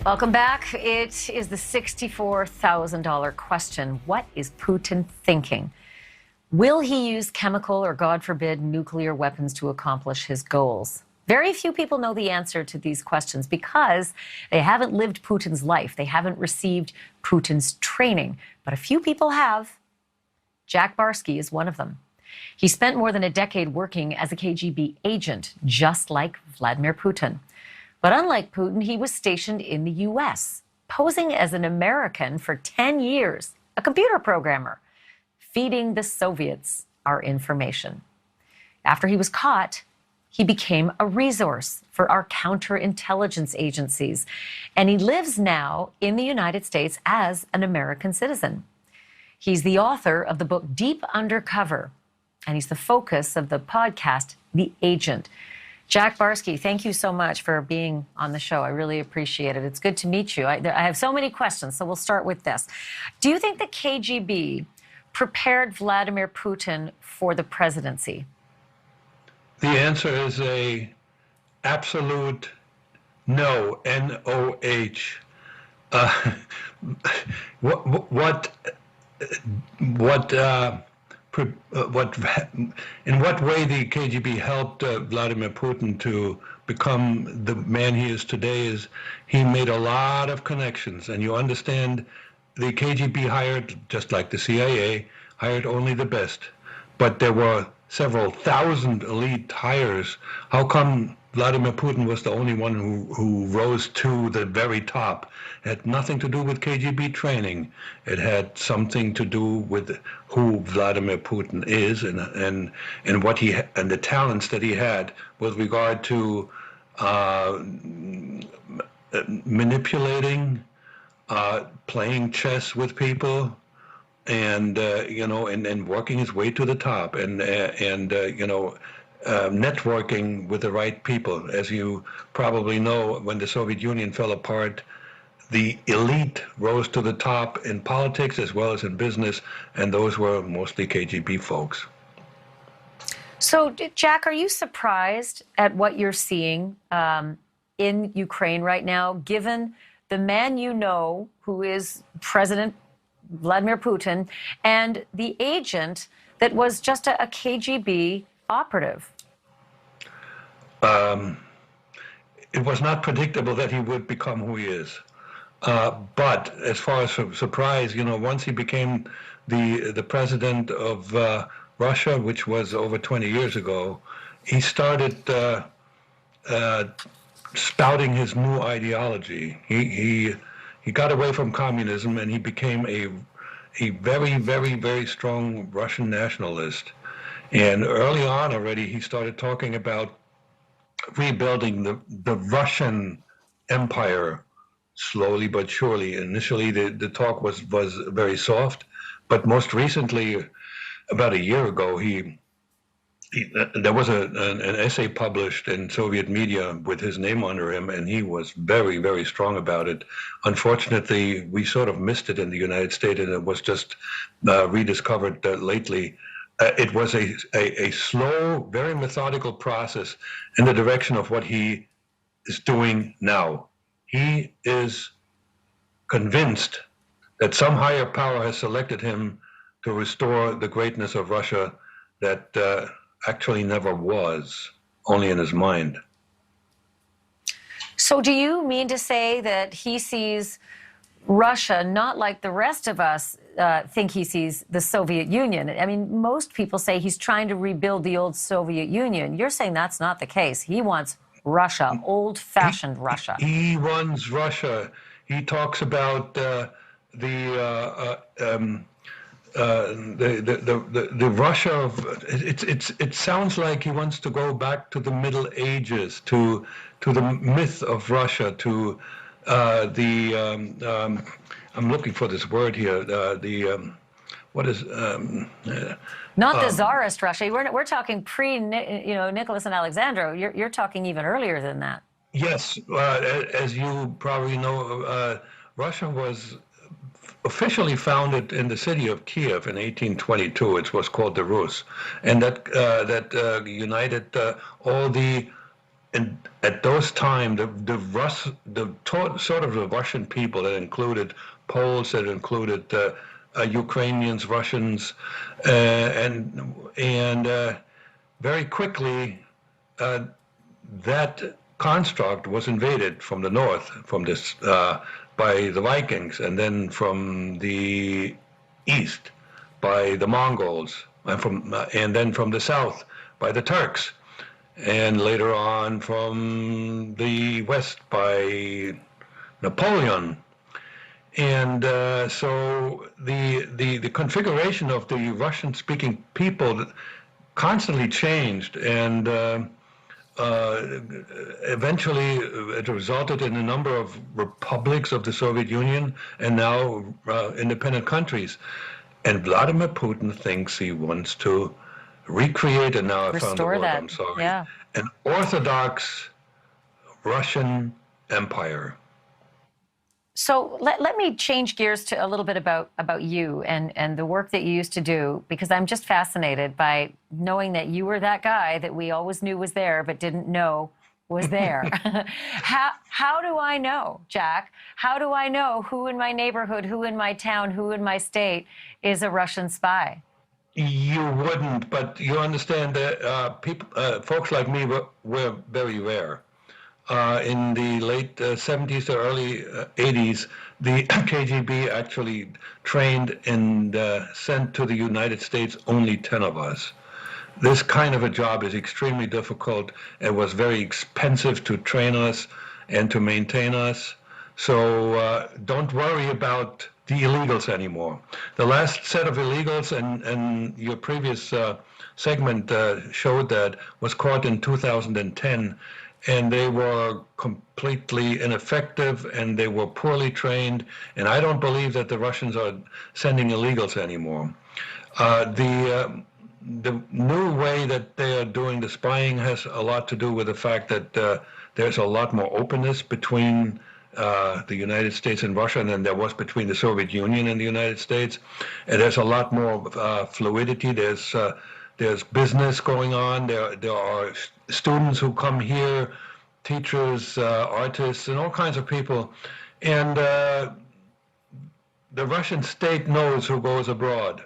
Welcome back. It is the $64,000 question. What is Putin thinking? Will he use chemical or, God forbid, nuclear weapons to accomplish his goals? Very few people know the answer to these questions because they haven't lived Putin's life. They haven't received Putin's training. But a few people have. Jack Barsky is one of them. He spent more than a decade working as a KGB agent, just like Vladimir Putin. But unlike Putin, he was stationed in the U.S., posing as an American for 10 years, a computer programmer, feeding the Soviets our information. After he was caught, he became a resource for our counterintelligence agencies, and he lives now in the United States as an American citizen. He's the author of the book Deep Undercover, and he's the focus of the podcast, The Agent. Jack Barsky, thank you so much for being on the show. I really appreciate it. It's good to meet you. I have so many questions, so we'll start with this. Do you think the KGB prepared Vladimir Putin for the presidency? The answer is a absolute no, N-O-H. In what way the KGB helped Vladimir Putin to become the man he is today is he made a lot of connections. And you understand the KGB hired, just like the CIA, hired only the best. But there were several thousand elite hires. How come Vladimir Putin was the only one who rose to the very top? It had nothing to do with KGB training. It had something to do with who Vladimir Putin is and what he and the talents that he had with regard to manipulating, playing chess with people, and working his way to the top, and networking with the right people. As you probably know, when the Soviet Union fell apart, the elite rose to the top in politics as well as in business, and those were mostly KGB folks. So, Jack, are you surprised at what you're seeing in Ukraine right now, given the man you know, who is President Vladimir Putin, and the agent that was just a KGB operative? It was not predictable that he would become who he is. But as far as surprise, once he became the president of Russia, which was over 20 years ago, he started spouting his new ideology. He got away from communism and he became a very, very, very strong Russian nationalist. And early on already, he started talking about rebuilding the Russian empire slowly but surely. Initially, the talk was very soft, but most recently, about a year ago, there was an essay published in Soviet media with his name under him, and he was very, very strong about it. Unfortunately, we sort of missed it in the United States, and it was just rediscovered lately. It was a slow, very methodical process in the direction of what he is doing now. He is convinced that some higher power has selected him to restore the greatness of Russia that actually never was, only in his mind. So do you mean to say that he sees Russia not like the rest of us think he sees the Soviet Union? I mean, most people say he's trying to rebuild the old Soviet Union. You're saying that's not the case. He wants Russia, old-fashioned Russia. He runs Russia. He talks about the Russia of it sounds like he wants to go back to the Middle Ages, to the myth of Russia, to I'm looking for this word here. What is not the Tsarist Russia? We're talking Nicholas and Alexander. You're talking even earlier than that. Yes, as you probably know, Russia was officially founded in the city of Kiev in 1822. It was called the Rus, and that united all the and at those times, sort of the Russian people that included Poles, that included Ukrainians, Russians, and very quickly that construct was invaded from the north, from this by the Vikings, and then from the east by the Mongols, and then from the south by the Turks, and later on from the west by Napoleon. And so the configuration of the Russian-speaking people constantly changed, and eventually it resulted in a number of republics of the Soviet Union and now independent countries. And Vladimir Putin thinks he wants to recreate, and now I found the word, I'm sorry, an Orthodox Russian empire. So let me change gears to a little bit about you and the work that you used to do, because I'm just fascinated by knowing that you were that guy that we always knew was there but didn't know was there. How do I know, Jack? How do I know who in my neighborhood, who in my town, who in my state is a Russian spy? You wouldn't, but you understand that folks like me were very rare. In the late 70s to early 80s, the KGB actually trained and sent to the United States only 10 of us. This kind of a job is extremely difficult. It was very expensive to train us and to maintain us. So don't worry about the illegals anymore. The last set of illegals, and your previous segment showed that, was caught in 2010. And they were completely ineffective, and they were poorly trained. And I don't believe that the Russians are sending illegals anymore. The new way that they are doing the spying has a lot to do with the fact that there's a lot more openness between the United States and Russia than there was between the Soviet Union and the United States. And there's a lot more fluidity. There's business going on. There are students who come here, teachers, artists, and all kinds of people. And the Russian state knows who goes abroad.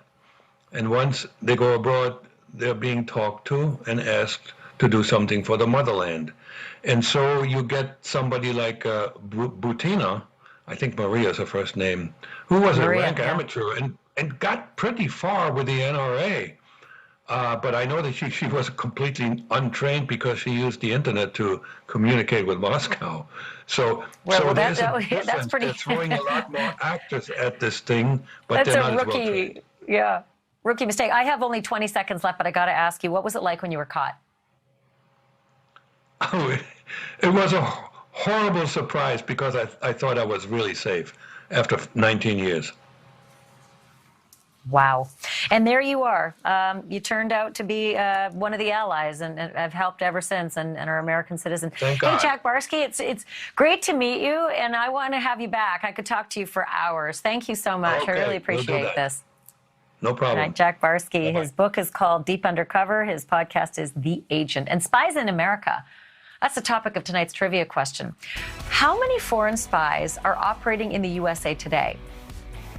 And once they go abroad, they're being talked to and asked to do something for the motherland. And so you get somebody like Butina, I think Maria is her first name, who was a rank amateur and got pretty far with the NRA. But I know that she was completely untrained because she used the internet to communicate with Moscow. So that's pretty. They're throwing a lot more actors at this thing, but they're not as well trained. Yeah, rookie mistake. I have only 20 seconds left, but I got to ask you, what was it like when you were caught? Oh, it was a horrible surprise because I thought I was really safe after 19 years. Wow. And there you are. You turned out to be one of the allies, and have helped ever since, and are an American citizen. Thank God. Hey, Jack Barsky, it's great to meet you, and I want to have you back. I could talk to you for hours. Thank you so much. Okay, I really appreciate this. No problem. All right, Jack Barsky. Bye-bye. His book is called Deep Undercover. His podcast is The Agent. And Spies in America. That's the topic of tonight's trivia question. How many foreign spies are operating in the USA today?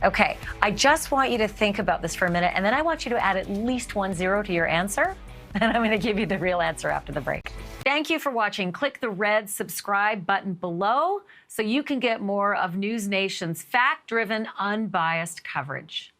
Okay, I just want you to think about this for a minute, and then I want you to add at least 1 0 to your answer, and I'm going to give you the real answer after the break. Thank you for watching. Click the red subscribe button below so you can get more of NewsNation's fact-driven, unbiased coverage.